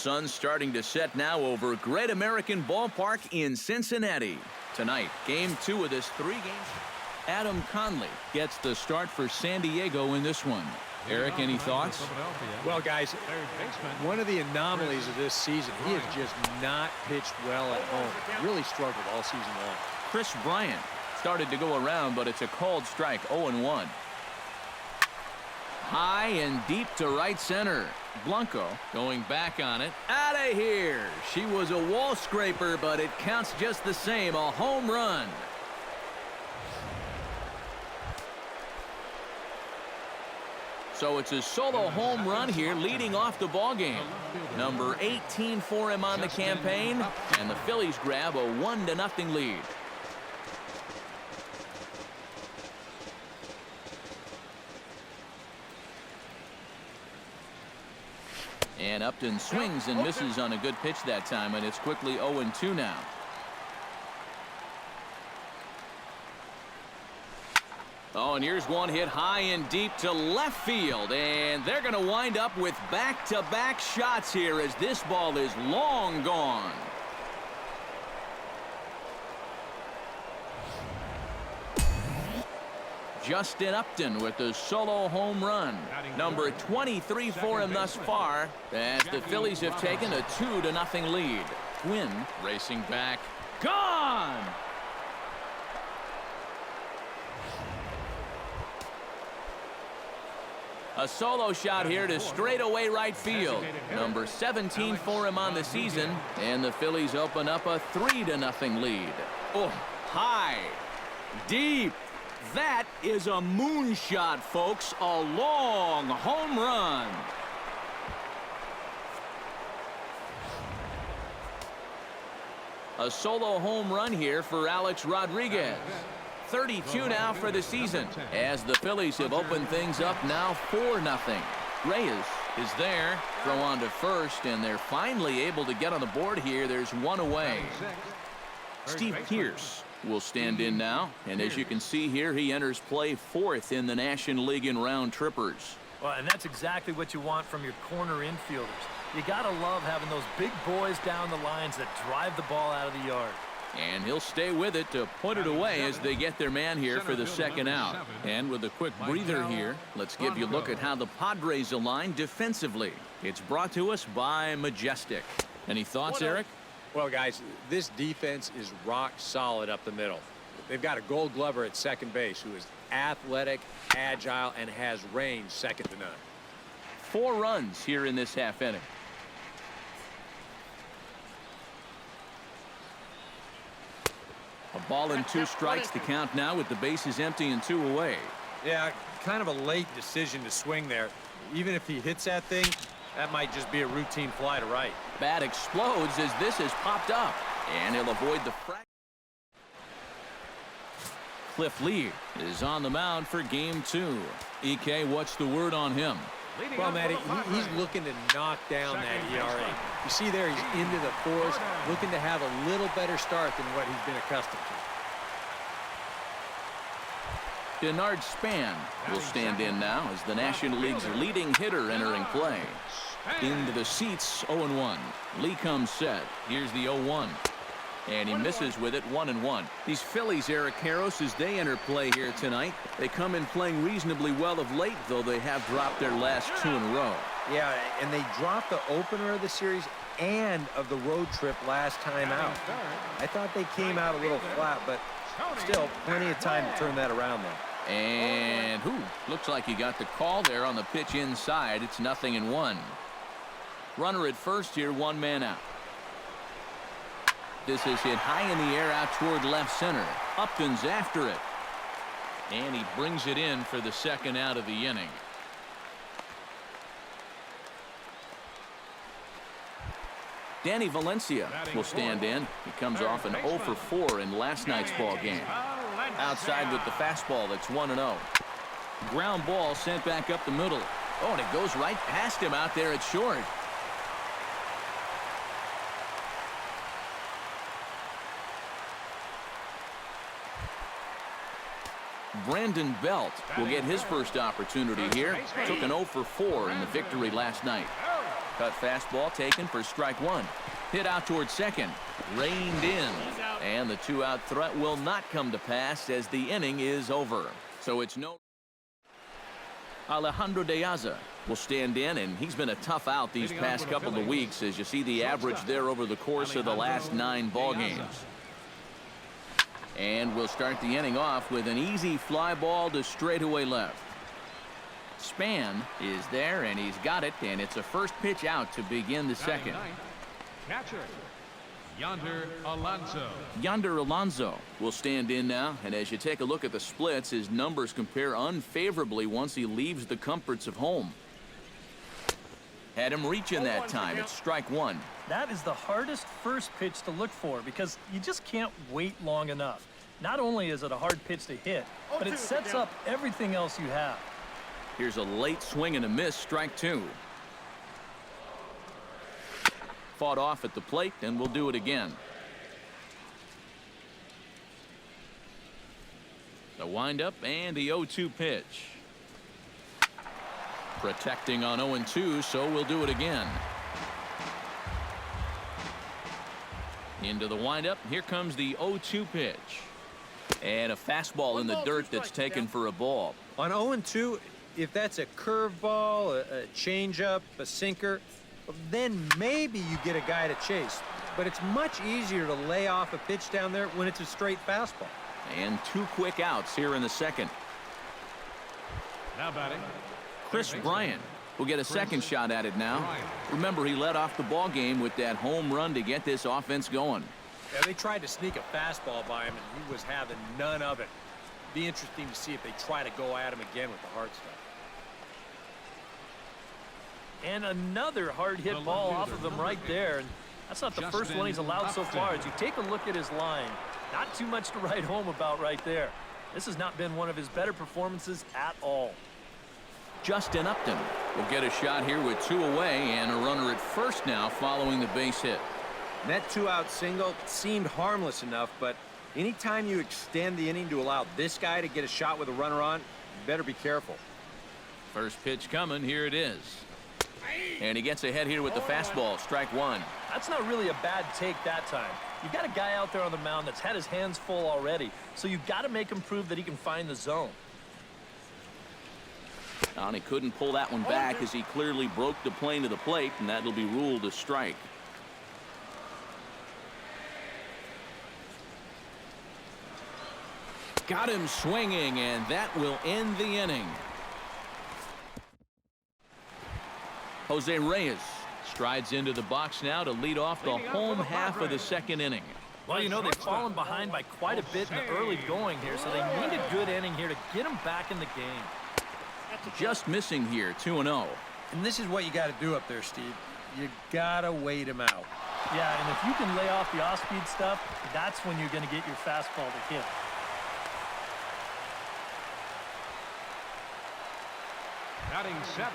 sun's starting to set now over Great American Ballpark in Cincinnati. Tonight, Game 2 of this 3-game. Adam Conley gets the start for San Diego in this one. Eric, any thoughts? Well, guys, one of the anomalies of this season, he has just not pitched well at home. Really struggled all season long. Chris Bryant started to go around, but it's a called strike, 0-1. High and deep to right center. Blanco going back on it. Out of here. She was a wall scraper, but it counts just the same. A home run. So it's a solo home run here leading off the ball game. Number 18 for him on the campaign, and the Phillies grab a 1-0 lead. And Upton swings and misses on a good pitch that time, and it's quickly 0-2 now. Oh, and here's one hit high and deep to left field, and they're going to wind up with back-to-back shots here as this ball is long gone. Justin Upton with the solo home run. Number 23 for him thus far, as the Phillies have taken a 2-0 lead. Quinn racing back. Gone! A solo shot here to straightaway right field. Number 17 for him on the season, and the Phillies open up a 3-0 lead. Oh, high, deep. That is a moonshot, folks. A long home run. A solo home run here for Alex Rodriguez. 32 now for the season, as the Phillies have opened things up now 4-0. Reyes is there. Throw on to first, and they're finally able to get on the board here. There's one away. Steve Pearce will stand in now, and as you can see here, he enters play 4th in the National League in round trippers. Well, and that's exactly what you want from your corner infielders. You gotta love having those big boys down the lines that drive the ball out of the yard. And he'll stay with it to put it away as they get their man here for the second out. And with a quick breather here, let's give you a look at how the Padres align defensively. It's brought to us by Majestic. Any thoughts, Eric? Well, guys, this defense is rock solid up the middle. They've got a Gold Glover at second base who is athletic, agile, and has range second to none. 4 runs here in this half inning. A ball and 2 strikes to count now with the bases empty and 2 away. Yeah, kind of a late decision to swing there. Even if he hits that thing, that might just be a routine fly to right. Bat explodes as this has popped up, and he'll avoid the frag. Cliff Lee is on the mound for game 2. EK, what's the word on him? Well, Matty, he's looking to knock down that ERA. You see there, he's into the 4s, looking to have a little better start than what he's been accustomed to. Denard Span will stand in now as the National League's leading hitter entering play. Into the seats, 0-1. Lee comes set. Here's the 0-1. And he misses with it, 1-1. These Phillies, Eric Karros, as they enter play here tonight, they come in playing reasonably well of late, though they have dropped their last 2 in a row. Yeah, and they dropped the opener of the series and of the road trip last time out. I thought they came out a little flat, but still plenty of time to turn that around there. And looks like he got the call there on the pitch inside. It's 0-1. Runner at first here, 1 man out. This is hit high in the air out toward left center. Upton's after it. And he brings it in for the second out of the inning. Danny Valencia will stand in. He comes off an 0 for 4 in last night's ball game. Outside with the fastball, that's 1-0. Ground ball sent back up the middle. Oh, and it goes right past him out there at short. Brandon Belt will get his first opportunity here. Took an 0 for 4 in the victory last night. Cut fastball taken for strike one. Hit out towards second. Reined in. And the two-out threat will not come to pass as the inning is over. So it's no... Alejandro De Aza will stand in, and he's been a tough out these past couple of weeks as you see the average there over the course of the last 9 ball games. And we'll start the inning off with an easy fly ball to straightaway left. Span is there, and he's got it, and it's a first pitch out to begin the second. Catcher, Yonder Alonso. Yonder Alonso will stand in now, and as you take a look at the splits, his numbers compare unfavorably once he leaves the comforts of home. Had him reaching that time. It's strike one. That is the hardest first pitch to look for because you just can't wait long enough. Not only is it a hard pitch to hit, but it sets up everything else you have. Here's a late swing and a miss, strike two. Fought off at the plate, and we'll do it again. The windup and the 0-2 pitch. Protecting on 0-2, so we'll do it again. Into the windup. Here comes the 0-2 pitch. And a fastball in the dirt that's taken for a ball. On 0-2, if that's a curveball, a changeup, a sinker, then maybe you get a guy to chase. But it's much easier to lay off a pitch down there when it's a straight fastball. And 2 quick outs here in the second. Now batting, Chris Bryant will get a second shot at it now. Remember, he led off the ball game with that home run to get this offense going. Yeah, they tried to sneak a fastball by him, and he was having none of it. Be interesting to see if they try to go at him again with the hard stuff. And another hard hit ball off of him right there. And that's not the first one he's allowed so far. As you take a look at his line, not too much to write home about right there. This has not been one of his better performances at all. Justin Upton will get a shot here with 2 away and a runner at first now following the base hit. And that 2-out single seemed harmless enough, but anytime you extend the inning to allow this guy to get a shot with a runner on, you better be careful. First pitch coming. Here it is. And he gets ahead here with the fastball. Strike one. That's not really a bad take that time. You've got a guy out there on the mound that's had his hands full already, so you've got to make him prove that he can find the zone. And he couldn't pull that one back as he clearly broke the plane to the plate, and that'll be ruled a strike. Got him swinging, and that will end the inning. Jose Reyes strides into the box now to lead off the home half of the second inning. Well, you know, they've fallen behind by quite a bit in the early going here, so they need a good inning here to get them back in the game. Just missing here, 2-0. And this is what you got to do up there, Steve. You got to wait him out. Yeah, and if you can lay off the off-speed stuff, that's when you're going to get your fastball to hit.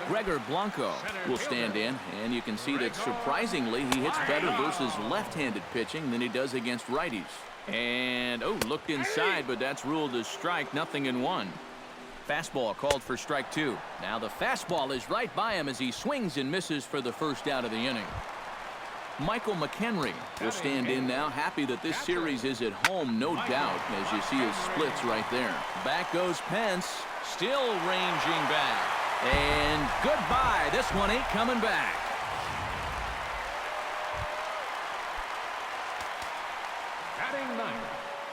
Gregor Blanco will stand in, and you can see that surprisingly he hits better versus left-handed pitching than he does against righties. And, oh, looked inside, but that's ruled as strike, 0-1. Fastball called for strike two. Now the fastball is right by him as he swings and misses for the first out of the inning. Michael McHenry will stand in now, happy that this series is at home, no doubt, as you see his splits right there. Back goes Pence, still ranging back. And goodbye. This one ain't coming back.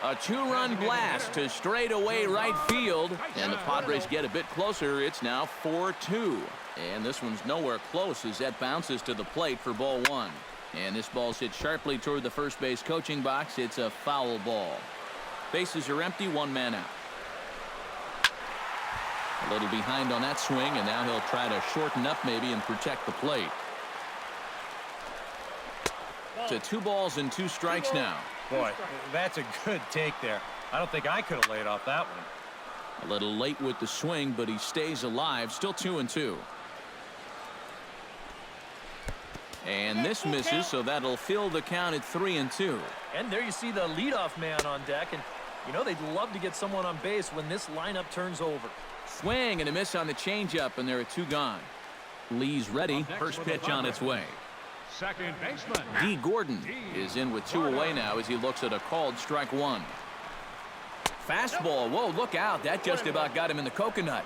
A 2-run blast to straightaway right field, and the Padres get a bit closer. It's now 4-2, and this one's nowhere close as that bounces to the plate for ball one. And this ball's hit sharply toward the first base coaching box. It's a foul ball. Bases are empty, 1 man out. A little behind on that swing, and now he'll try to shorten up maybe and protect the plate. To 2 balls and 2 strikes now. Boy, that's a good take there. I don't think I could have laid off that one. A little late with the swing, but he stays alive. Still 2-2. And this misses, so that'll fill the count at 3-2. And there you see the leadoff man on deck, and you know they'd love to get someone on base when this lineup turns over. Swing and a miss on the changeup, and there are 2 gone. Lee's ready. First pitch on its way. Second baseman. D. Gordon is in with 2 away now as he looks at a called strike 1. Fastball. Whoa, look out. That just about got him in the coconut.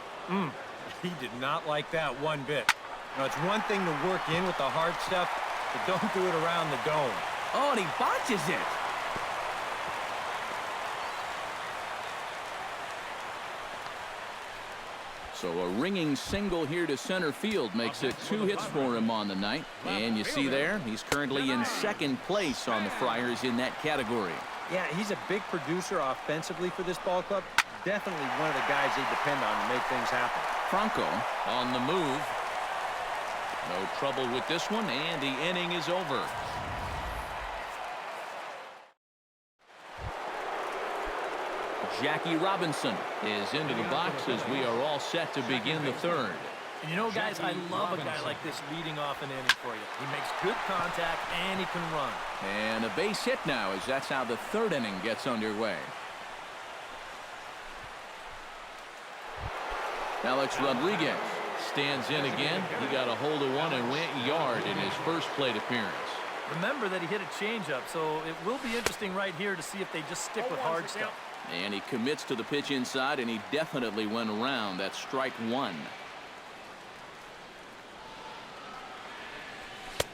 He did not like that one bit. Now, it's one thing to work in with the hard stuff, but don't do it around the dome. Oh, and he botches it. So a ringing single here to center field makes it 2 hits for him on the night. And you see there, he's currently in second place on the Friars in that category. Yeah, he's a big producer offensively for this ball club. Definitely one of the guys they depend on to make things happen. Franco on the move. No trouble with this one, and the inning is over. Jackie Robinson is into the box as we are all set to begin the third. And you know, guys, I love a guy like this leading off an inning for you. He makes good contact, and he can run. And a base hit now, as that's how the third inning gets underway. Alex Rodriguez stands in again. He got a hold of one and went yard in his first plate appearance. Remember that he hit a changeup, so it will be interesting right here to see if they just stick with hard stuff. And he commits to the pitch inside, and he definitely went around. That's strike 1.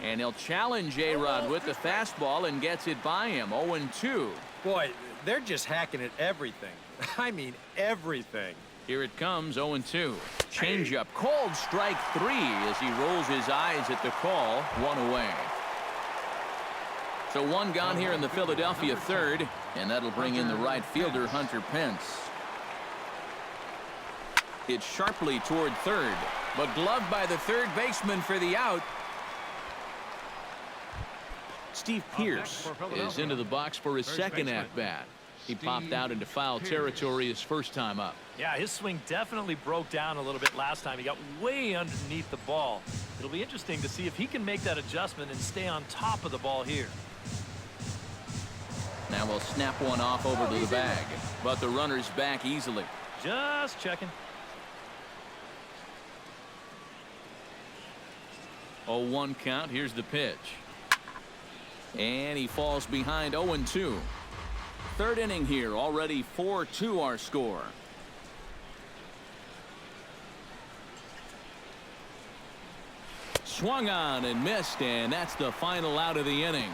And he'll challenge A-Rod with the fastball and gets it by him. 0-2. Boy, they're just hacking at everything. I mean, everything. Here it comes, 0-2. Changeup, called strike 3 as he rolls his eyes at the call. 1 away. So 1 gone here in the Philadelphia third, and that'll bring in the right fielder, Hunter Pence. It's sharply toward third, but gloved by the third baseman for the out. Steve Pearce is into the box for his second at-bat. He popped out into foul territory his first time up. Yeah, his swing definitely broke down a little bit last time. He got way underneath the ball. It'll be interesting to see if he can make that adjustment and stay on top of the ball here. Now we'll snap one off over to the bag, but the runner's back easily. Just checking. 0-1 count. Here's the pitch. And he falls behind. 0-2. Third inning here. Already 4-2 our score. Swung on and missed, and that's the final out of the inning.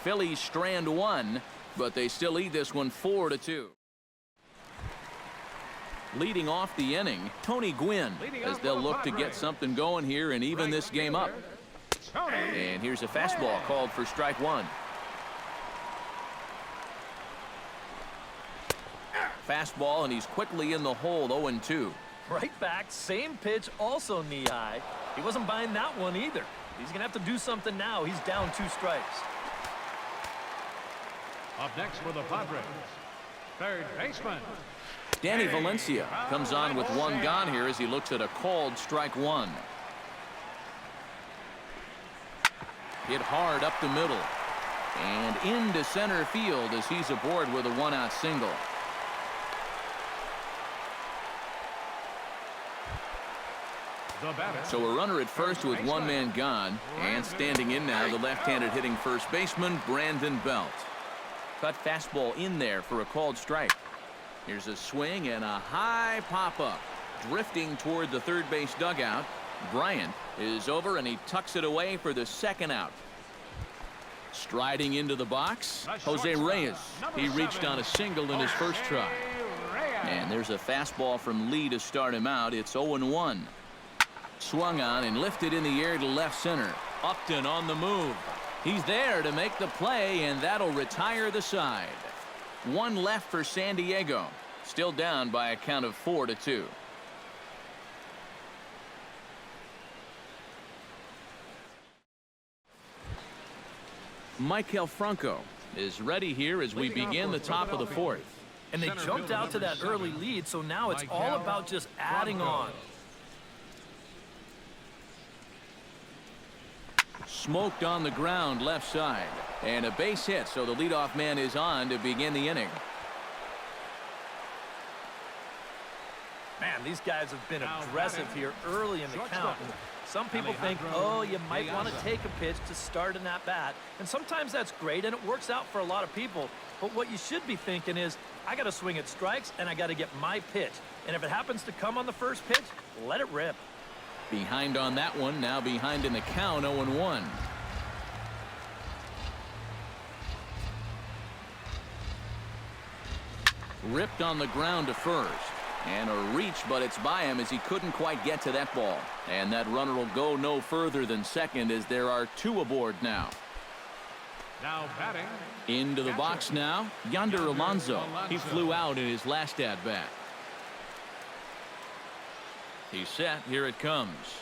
Phillies strand 1, but they still lead this one 4-2. Leading off the inning, Tony Gwynn, as they'll look to get something going here and even this game up. And here's a fastball called for strike 1. Fastball, and he's quickly in the hole. 0-2. Right back, same pitch, also knee high. He wasn't buying that one either. He's going to have to do something now. He's down 2 strikes. Up next for the Padres, third baseman. Danny Valencia comes on with 1 gone here as he looks at a called strike 1. Hit hard up the middle and into center field as he's aboard with a 1-out single. The batter. So a runner at first with 1 man gone, and standing in now the left-handed hitting first baseman Brandon Belt. Cut fastball in there for a called strike. Here's a swing and a high pop-up. Drifting toward the third base dugout. Bryant is over and he tucks it away for the second out. Striding into the box, Jose Reyes. He reached on a single in his first try. And there's a fastball from Lee to start him out. It's 0-1. Swung on and lifted in the air to left center. Upton on the move. He's there to make the play, and that'll retire the side. 1 left for San Diego. Still down by a count of 4-2. Michael Franco is ready here as we begin the top of the 4th. And they jumped out to that early lead, so now it's all about just adding on. Smoked on the ground left side, and a base hit, so the leadoff man is on to begin the inning. Man, these guys have been aggressive here early in the count. And some people think, oh, you might want to take a pitch to start in that bat. And sometimes that's great, and it works out for a lot of people. But what you should be thinking is, I got to swing at strikes, and I got to get my pitch. And if it happens to come on the first pitch, let it rip. Behind on that one, now behind in the count, 0-1. Ripped on the ground to first. And a reach, but it's by him as he couldn't quite get to that ball. And that runner will go no further than second as there are 2 aboard now. Now batting. Into the box now, Yonder Alonso. He flew out in his last at-bat. He's set. Here it comes.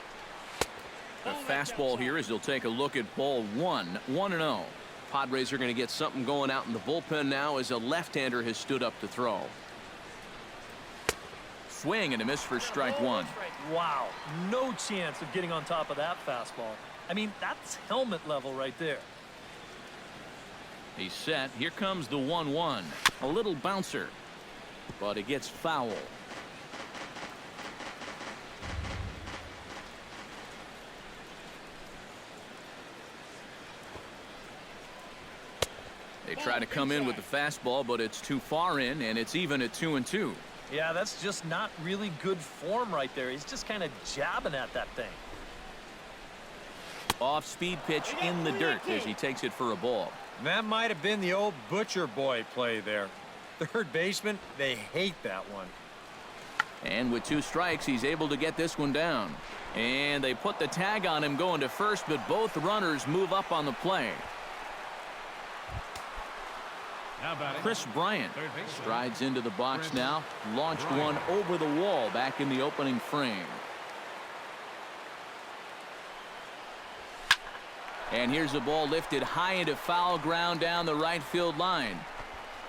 The fastball here as he'll take a look at ball 1. 1-0. Padres are going to get something going out in the bullpen now as a left-hander has stood up to throw. Swing and a miss for strike 1. Wow, no chance of getting on top of that fastball. I mean, that's helmet level right there. He's set. Here comes the 1-1. A little bouncer, but it gets foul. They try to come in with the fastball, but it's too far in, and it's even at 2-2. Yeah, that's just not really good form right there. He's just kind of jabbing at that thing. Off-speed pitch in the dirt as he takes it for a ball. That might have been the old butcher boy play there. Third baseman, they hate that one. And with 2 strikes, he's able to get this one down. And they put the tag on him going to first, but both runners move up on the play. Chris Bryant strides into the box now. Launched one over the wall back in the opening frame. And here's a ball lifted high into foul ground down the right field line.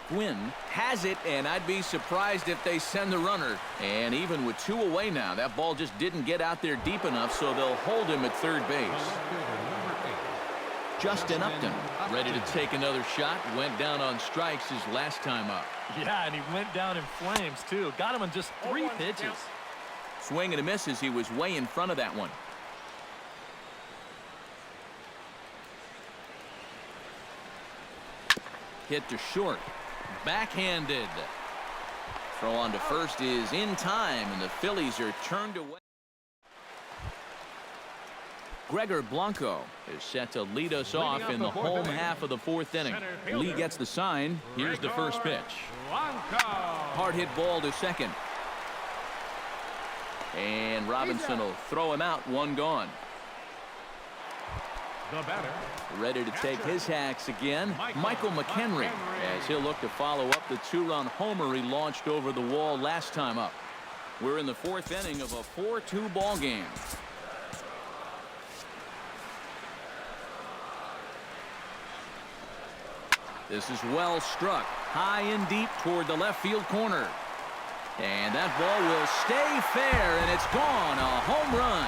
Gwynn has it, and I'd be surprised if they send the runner. And even with 2 away now, that ball just didn't get out there deep enough, so they'll hold him at third base. Justin Upton ready to take another shot. Went down on strikes his last time up. Yeah, and he went down in flames, too. Got him on just 3 pitches. Swing and a miss as he was way in front of that one. Hit to short. Backhanded. Throw on to first is in time, and the Phillies are turned away. Gregor Blanco is set to lead us off in the home half of the 4th inning. Lee gets the sign. Here's the first pitch. Hard hit ball to second. And Robinson will throw him out. 1 gone. The batter. Ready to take his hacks again. Michael McHenry as he'll look to follow up the 2-run homer he launched over the wall last time up. We're in the 4th inning of a 4-2 ball game. This is well struck. High and deep toward the left field corner. And that ball will stay fair, and it's gone. A home run.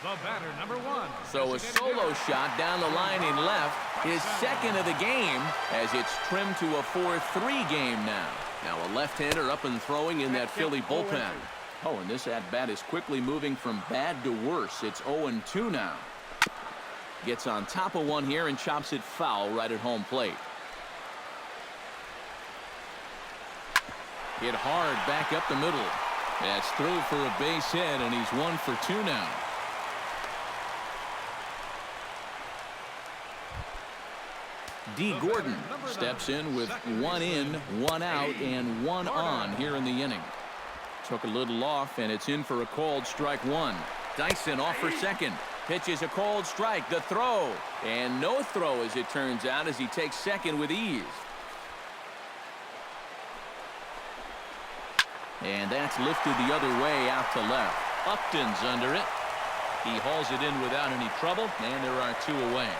The batter, number 1. So a solo shot down the line in left. His second of the game as it's trimmed to a 4-3 game now. Now a left-hander up and throwing in that Philly bullpen. Oh, and this at-bat is quickly moving from bad to worse. It's 0-2 now. Gets on top of one here and chops it foul right at home plate. Hit hard back up the middle. That's through for a base hit, and he's 1 for 2 now. D. Gordon steps in with 1 in, 1 out, and 1 on here in the inning. Took a little off, and it's in for a called strike 1. Dyson off for second. Pitches a called strike. The throw. And no throw, as it turns out, as he takes second with ease. And that's lifted the other way out to left. Upton's under it. He hauls it in without any trouble, and there are 2 away.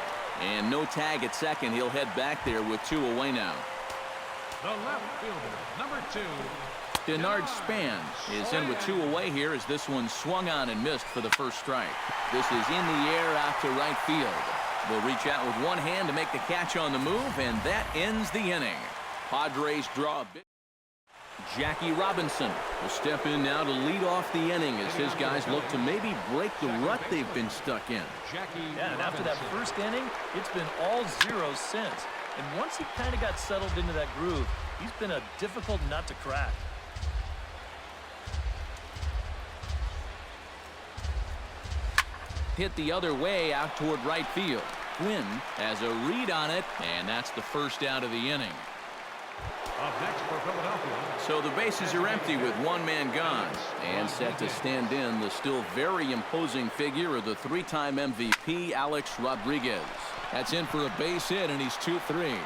And no tag at second. He'll head back there with 2 away now. The left fielder, number 2. Denard Span is in with 2 away here as this one swung on and missed for the first strike. This is in the air out to right field. Will reach out with one hand to make the catch on the move, and that ends the inning. Padres draw a bit. Jackie Robinson will step in now to lead off the inning as his guys look to maybe break the rut they've been stuck in. Yeah, and after that first inning, it's been all zeros since. And once he kind of got settled into that groove, he's been a difficult nut to crack. Hit the other way out toward right field. Quinn has a read on it, and that's the first out of the inning. Up next for Philadelphia. So the bases are empty with one man gone. And set to stand in the still very imposing figure of the three-time MVP, Alex Rodriguez. That's in for a base hit, and he's 2-3.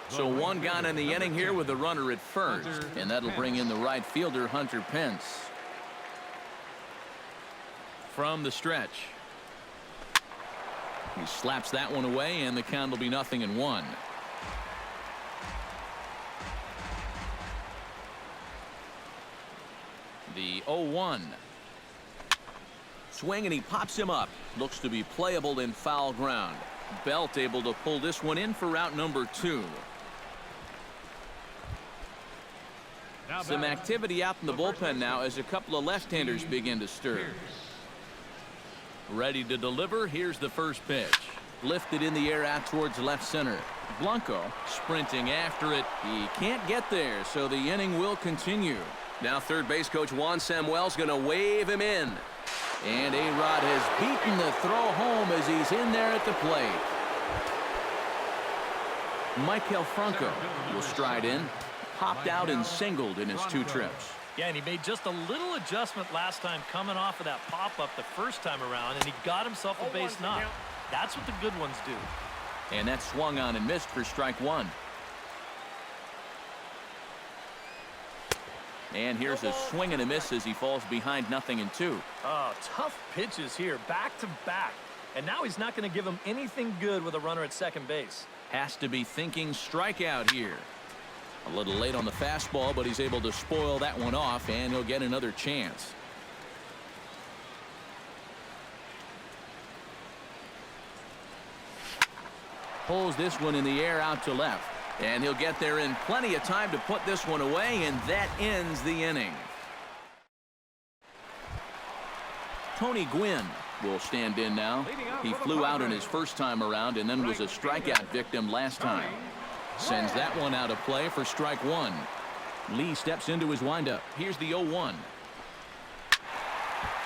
So one gone in the inning here with a runner at first. And that'll bring in the right fielder, Hunter Pence. From the stretch. He slaps that one away, and the count will be 0-1. The 0-1. Swing, and he pops him up. Looks to be playable in foul ground. Belt able to pull this one in for out number 2. Some activity out in the bullpen now as a couple of left-handers begin to stir. Ready to deliver. Here's the first pitch. Lifted in the air out towards left center. Blanco sprinting after it. He can't get there, so the inning will continue. Now third base coach Juan Samuel's going to wave him in. And A-Rod has beaten the throw home as he's in there at the plate. Michael Franco will stride in. Popped out and singled in his 2 trips. Yeah, and he made just a little adjustment last time coming off of that pop-up the first time around, and he got himself a base knock. That's what the good ones do. And that swung on and missed for strike 1. And here's a swing and a miss as he falls behind 0-2. Oh, tough pitches here, back to back. And now he's not going to give him anything good with a runner at second base. Has to be thinking strikeout here. A little late on the fastball, but he's able to spoil that one off, and he'll get another chance. Pulls this one in the air out to left. And he'll get there in plenty of time to put this one away, and that ends the inning. Tony Gwynn will stand in now. He flew out in his first time around and then was a strikeout victim last time. Sends that one out of play for strike 1. Lee steps into his windup. Here's the 0-1.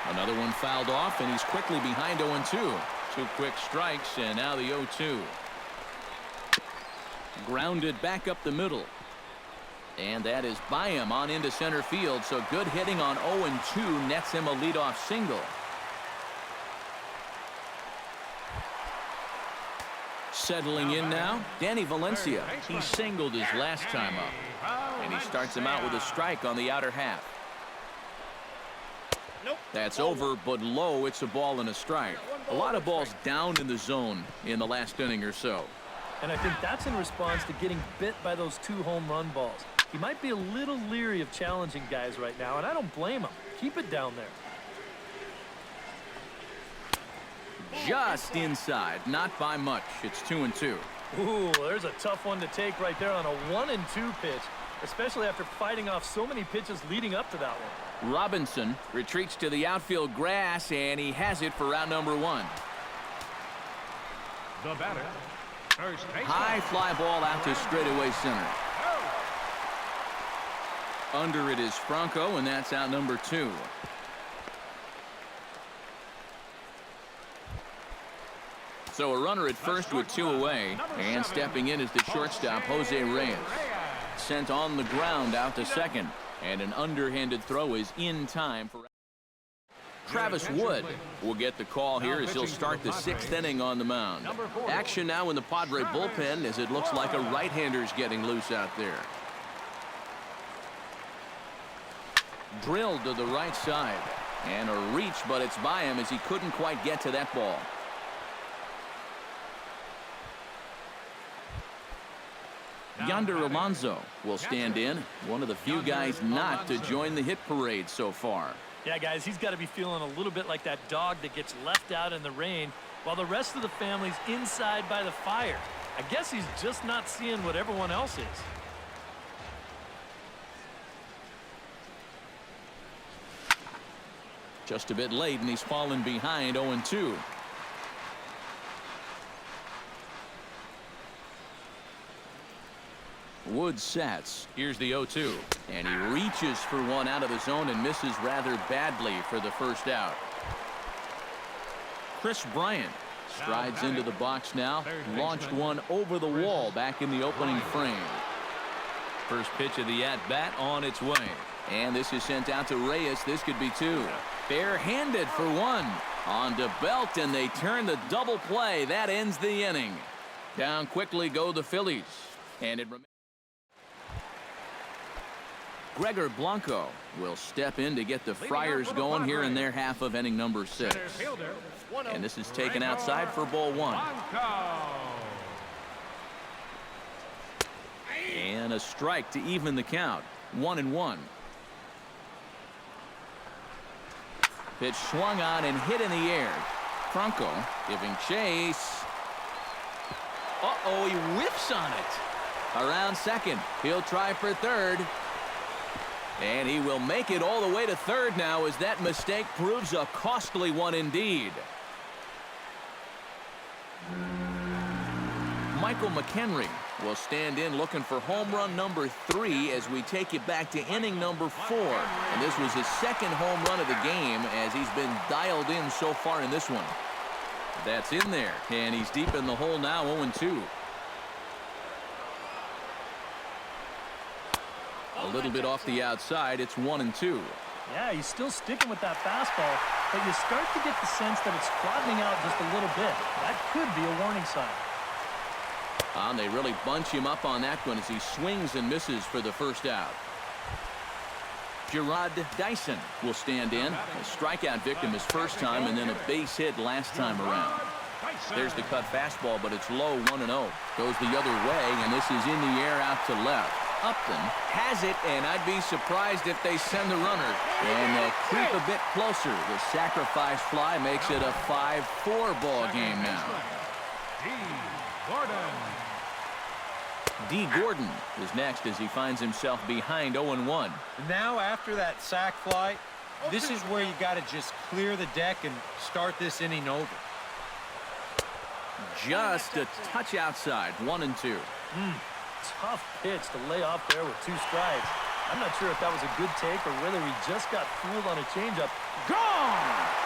Another one fouled off, and he's quickly behind 0-2. 2 quick strikes, and now the 0-2. Grounded back up the middle. And that is by him on into center field, so good hitting on 0-2 nets him a leadoff single. Settling in now, Danny Valencia. He singled his last time up. And he starts him out with a strike on the outer half. That's over, but low. It's a ball and a strike. A lot of balls down in the zone in the last inning or so. And I think that's in response to getting bit by those 2 home run balls. He might be a little leery of challenging guys right now, and I don't blame him. Keep it down there. Just inside, not by much. It's 2-2. Ooh, there's a tough one to take right there on a 1-2 pitch, especially after fighting off so many pitches leading up to that one. Robinson retreats to the outfield grass, and he has it for round number 1. The batter, first baseman. High fly ball out to straightaway center. Under it is Franco, and that's out number 2. So a runner at first with 2 away, and stepping in is the shortstop, Jose Reyes. Sent on the ground out to second, and an underhanded throw is in time for Travis Wood will get the call here as he'll start the 6th inning on the mound. Action now in the Padre bullpen as it looks like a right-hander's getting loose out there. Drilled to the right side, and a reach, but it's by him as he couldn't quite get to that ball. Yonder Alonso will stand in, one of the few guys not to join the hit parade so far. Yeah, guys, he's got to be feeling a little bit like that dog that gets left out in the rain while the rest of the family's inside by the fire. I guess he's just not seeing what everyone else is. Just a bit late, and he's fallen behind 0-2. Wood sets. Here's the 0-2. And he reaches for one out of the zone and misses rather badly for the first out. Chris Bryant strides into the box now. Launched one over the wall back in the opening frame. First pitch of the at-bat on its way. And this is sent out to Reyes. This could be two. Bare-handed for one. On to Belt, and they turn the double play. That ends the inning. Down quickly go the Phillies. And it remains. Gregor Blanco will step in to get the Friars going here in their half of inning number 6. And this is taken outside for ball 1. And a strike to even the count. 1-1. Pitch swung on and hit in the air. Franco giving chase. Uh-oh, he whiffs on it. Around second. He'll try for third. And he will make it all the way to third now as that mistake proves a costly one indeed. Michael McHenry will stand in looking for home run number 3 as we take it back to inning number 4. And this was his second home run of the game as he's been dialed in so far in this one. That's in there, and he's deep in the hole now, 0-2. A little bit off the outside. It's 1-2. Yeah, he's still sticking with that fastball, but you start to get the sense that it's flattening out just a little bit. That could be a warning sign. And they really bunch him up on that one as he swings and misses for the first out. Gerard Dyson will stand in. A strikeout victim his first time and then a base hit last time around. There's the cut fastball, but it's low, 1-0. Goes the other way, and this is in the air out to left. Upton has it, and I'd be surprised if they send the runner. And they'll creep a bit closer. The sacrifice fly makes it a 5-4 ball game now. D. Gordon is next as he finds himself behind 0-1. Now after that sac fly, this is where you got to just clear the deck and start this inning over. Just a touch outside, 1-2. Tough pitch to lay off there with 2 strikes. I'm not sure if that was a good take or whether he just got fooled on a changeup. Gone!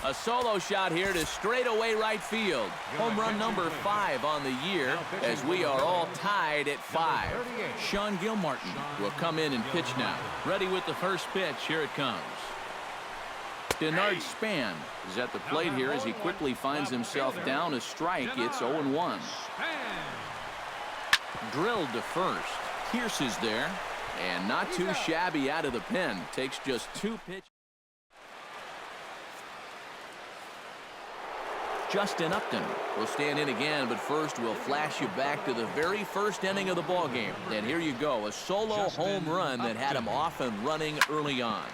A solo shot here to straightaway right field. Home run number 5 on the year as we are all tied at 5. Sean Gilmartin will come in and pitch now. Ready with the first pitch. Here it comes. Denard Span is at the plate here as he quickly finds himself down a strike. It's 0-1. Drilled to first. Pierce is there. And not too shabby out of the pen. Takes just 2 pitches. Justin Upton will stand in again, but first we'll flash you back to the very first inning of the ballgame. And here you go, a solo home run that had him off and running early on.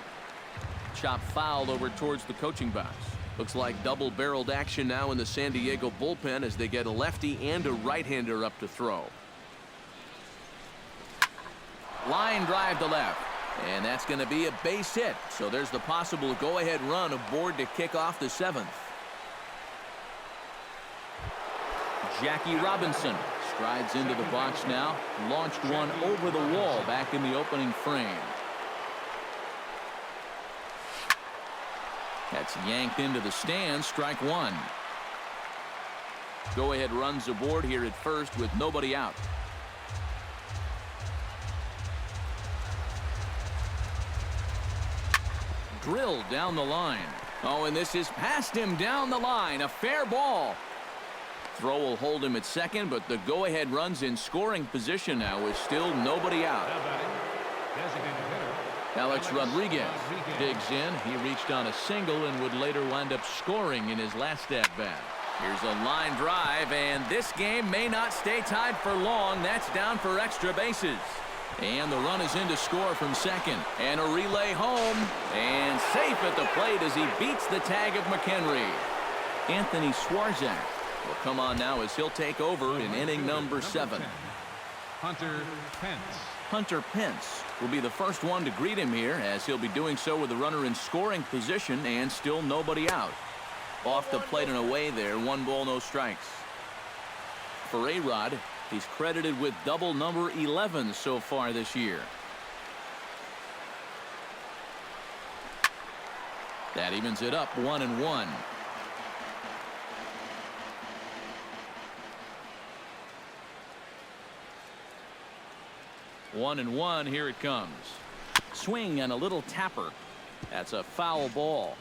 Chop foul over towards the coaching box. Looks like double-barreled action now in the San Diego bullpen as they get a lefty and a right-hander up to throw. Line drive to left. And that's going to be a base hit. So there's the possible go-ahead run aboard to kick off the 7th. Jackie Robinson strides into the box now. Launched one over the wall back in the opening frame. That's yanked into the stands. Strike 1. Go-ahead runs aboard here at first with nobody out. Drilled down the line. Oh, and this is past him down the line. A fair ball. Throw will hold him at second, but the go-ahead runs in scoring position now with still nobody out. Alex Rodriguez digs in. He reached on a single and would later wind up scoring in his last at-bat. Here's a line drive, and this game may not stay tied for long. That's down for extra bases. And the run is in to score from second. And a relay home. And safe at the plate as he beats the tag of McHenry. Anthony Swarzak will come on now as he'll take over in inning number 7. Hunter Pence. Hunter Pence will be the first one to greet him here, as he'll be doing so with a runner in scoring position and still nobody out. Off the plate and away there, 1 ball, no strikes. For A-Rod, he's credited with double number 11 so far this year. That evens it up 1-1. 1-1, here it comes. Swing and a little tapper. That's a foul ball.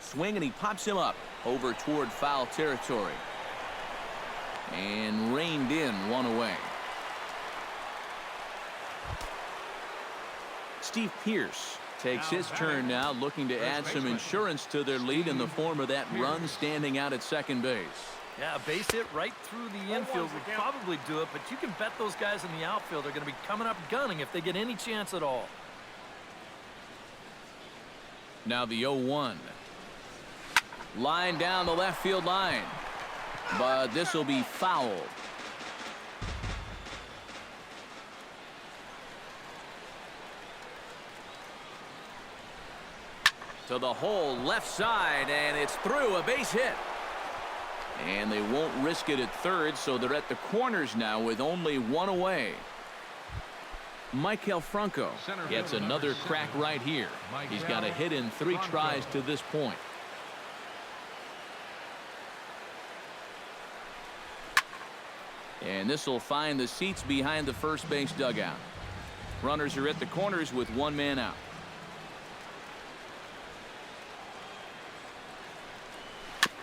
Swing, and he pops him up over toward foul territory. And reined in, 1 away. Steve Pearce takes his turn now, looking to add some insurance to their lead in the form of that run standing out at second base. Yeah, a base hit right through the infield would probably do it, but you can bet those guys in the outfield are going to be coming up gunning if they get any chance at all. Now the 0-1. Line down the left field line. But this will be fouled. To the hole left side, and it's through, a base hit. And they won't risk it at third, so they're at the corners now with only 1 away. Maikel Franco gets another crack right here. He's got a hit in 3 tries to this point. And this will find the seats behind the first base dugout. Runners are at the corners with 1 man out.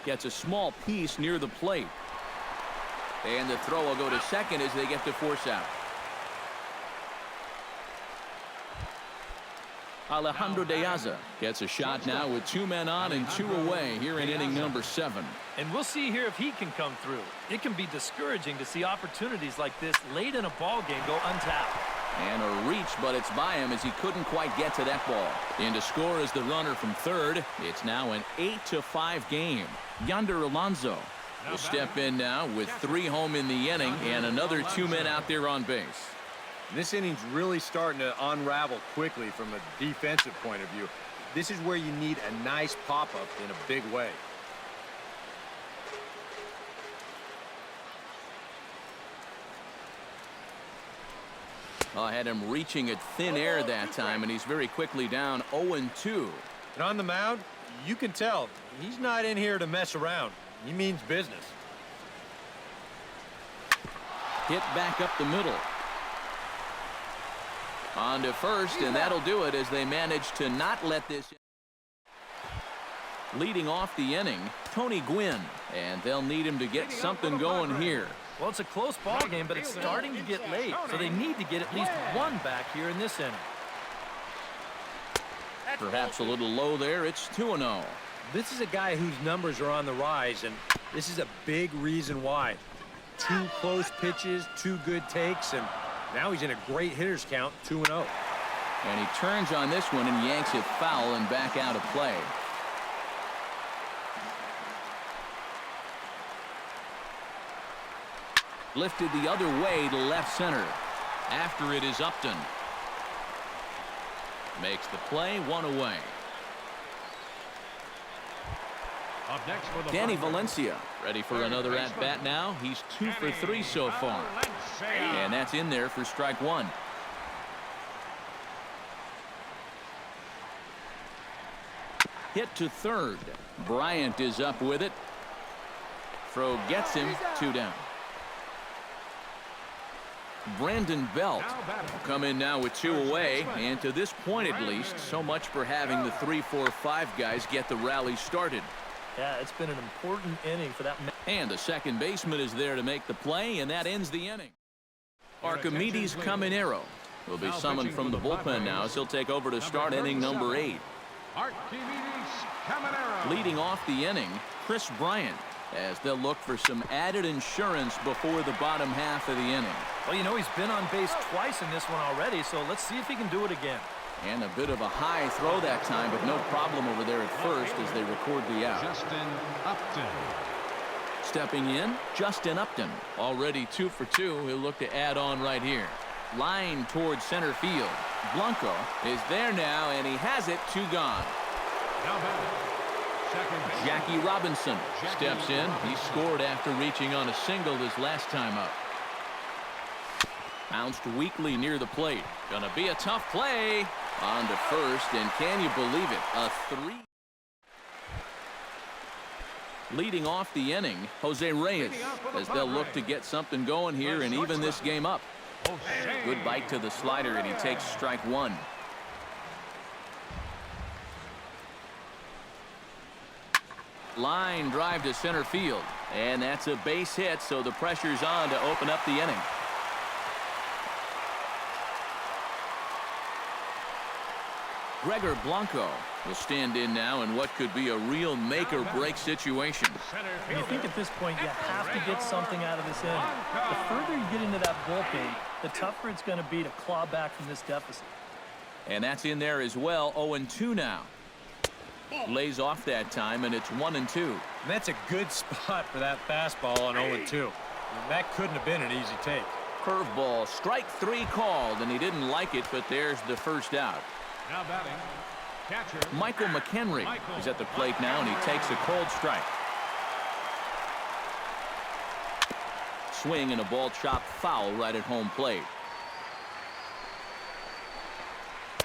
Gets a small piece near the plate. And the throw will go to second as they get to force out. Alejandro De Aza gets a shot now with 2 men on and 2 away here in inning number 7. And we'll see here if he can come through. It can be discouraging to see opportunities like this late in a ball game go untapped. And a reach, but it's by him as he couldn't quite get to that ball. In to score is the runner from third. It's now an 8-5 game. Yonder Alonso will step in now with 3 home in the inning and another 2 men out there on base. This inning's really starting to unravel quickly from a defensive point of view. This is where you need a nice pop-up in a big way. I had him reaching at thin air that time, and he's very quickly down 0-2. And on the mound, you can tell he's not in here to mess around. He means business. Hit back up the middle. On to first, and that'll do it as they manage to not let this. Leading off the inning, Tony Gwynn, and they'll need him to get something going here. Well, it's a close ball game, but it's starting to get late, so they need to get at least 1 back here in this inning. Perhaps a little low there. It's 2-0. This is a guy whose numbers are on the rise, and this is a big reason why. 2 close pitches, 2 good takes, and now he's in a great hitter's count, 2-0. And he turns on this one and yanks it foul and back out of play. Lifted the other way to left center. After it is Upton. Makes the play, 1 away. Up next for the Danny Padres. Valencia ready for another at-bat now. He's 2 for 3 so far. And that's in there for strike 1. Hit to third. Bryant is up with it. Throw gets him, 2 down. Brandon Belt will come in now with 2 away, and to this point at least, so much for having the 3, 4, 5 guys get the rally started. Yeah, it's been an important inning for that. And the second baseman is there to make the play, and that ends the inning. Archimedes Caminero will be summoned from the bullpen now as he'll take over to start inning number 8. Archimedes Caminero. Leading off the inning, Chris Bryant, as they'll look for some added insurance before the bottom half of the inning. Well, you know, he's been on base twice in this one already, so let's see if he can do it again. And a bit of a high throw that time, but no problem over there at first as they record the out. Justin Upton. Stepping in, Justin Upton. Already 2 for 2. He'll look to add on right here. Line towards center field. Blanco is there now, and he has it. 2 gone. Now batting, second base. Jackie Robinson steps in. He scored after reaching on a single his last time up. Bounced weakly near the plate. Gonna be a tough play. On to first, and can you believe it? A 3. Leading off the inning, Jose Reyes, as they'll look to get something going here and even this game up. Good bite to the slider, and he takes strike 1. Line drive to center field, and that's a base hit, so the pressure's on to open up the inning. Gregor Blanco will stand in now in what could be a real make-or-break situation. And you think at this point you have to get something out of this inning. The further you get into that bullpen, the tougher it's going to be to claw back from this deficit. And that's in there as well. 0-2 now. Lays off that time, and it's 1-2. And that's a good spot for that fastball on 0-2. That couldn't have been an easy take. Curveball, strike 3 called, and he didn't like it, but there's the first out. Now batting, catcher Michael McHenry is at the plate now, and he takes a cold strike. Swing and a ball chopped foul right at home plate.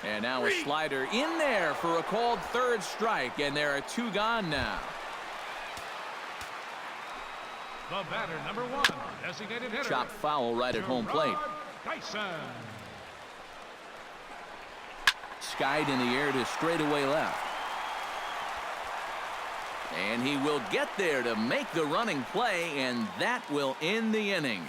And now a slider in there for a called 3rd strike, and there are 2 gone now. the batter, number 1, designated hitter. Chopped foul right at home plate. Dyson. Skied in the air to straightaway left. And he will get there to make the running play, and that will end the inning.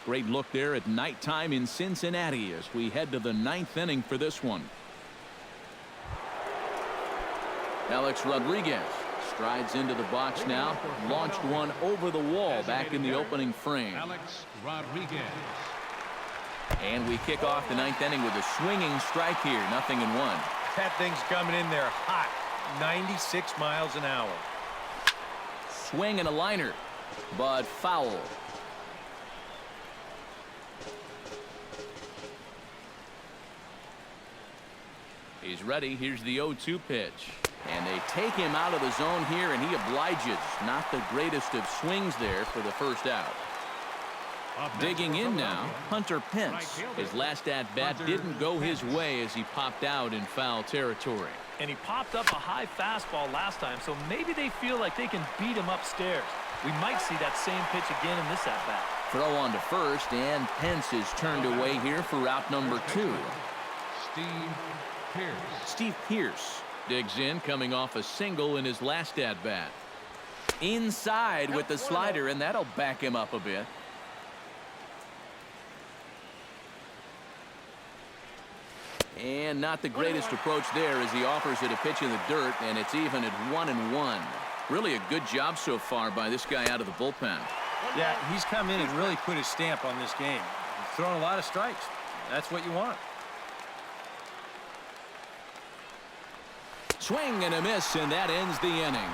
Great look there at nighttime in Cincinnati as we head to the 9th inning for this one. Alex Rodriguez strides into the box now. Launched one over the wall back in the opening frame. Alex Rodriguez. And we kick off the 9th inning with a swinging strike here. 0-1. That thing's coming in there hot. 96 miles an hour. Swing and a liner, but foul. He's ready. Here's the 0-2 pitch. And they take him out of the zone here, and he obliges. Not the greatest of swings there for the first out. Digging in now, Hunter Pence. His last at-bat didn't go his way as he popped out in foul territory. And he popped up a high fastball last time, so maybe they feel like they can beat him upstairs. We might see that same pitch again in this at-bat. Throw on to first, and Pence is turned away here for route number 2. Steve Pearce digs in, coming off a single in his last at-bat. Inside with the slider, and that'll back him up a bit. And not the greatest approach there as he offers it a pitch in the dirt, and it's even at 1-1. Really a good job so far by this guy out of the bullpen. Yeah, he's come in and really put his stamp on this game. He's thrown a lot of strikes. That's what you want. Swing and a miss, and that ends the inning.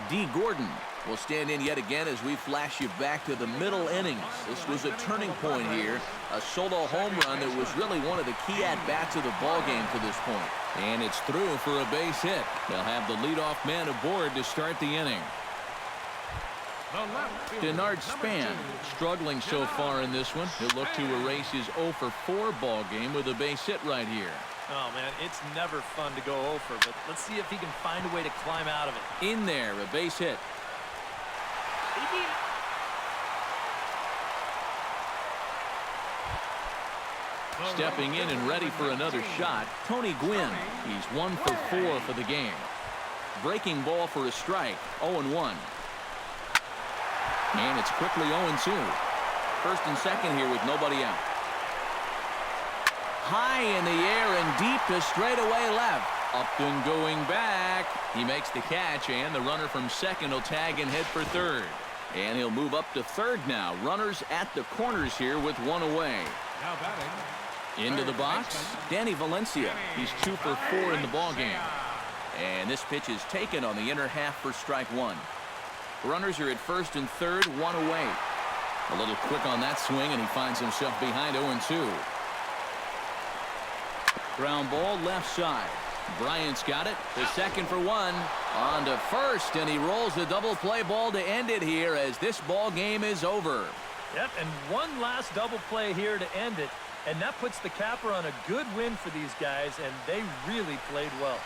D. Gordon will stand in yet again as we flash you back to the middle innings. This was a turning point here. A solo home run that was really one of the key at-bats of the ballgame to this point. And it's through for a base hit. They'll have the leadoff man aboard to start the inning. Denard Span struggling so far in this one. He'll look to erase his 0 for 4 ball game with a base hit right here. Oh, man, it's never fun to go 0 for, but let's see if he can find a way to climb out of it. In there, a base hit. Stepping in and ready for another shot, Tony Gwynn. He's 1 for 4 for the game. Breaking ball for a strike. 0-1. And it's quickly 0-2. First and second here with nobody out. High in the air and deep to straightaway left. Upton going back. He makes the catch, and the runner from second will tag and head for third. And he'll move up to third now. Runners at the corners here with one away. Now batting. Into the box, Danny Valencia. He's 2 for 4 in the ballgame. And this pitch is taken on the inner half for strike one. Runners are at first and third, one away. A little quick on that swing, and he finds himself behind 0-2. Ground ball left side. Bryant's got it. The second for one. On to first, and he rolls the double play ball to end it here as this ball game is over. Yep, and one last double play here to end it. And that puts the capper on a good win for these guys, and they really played well.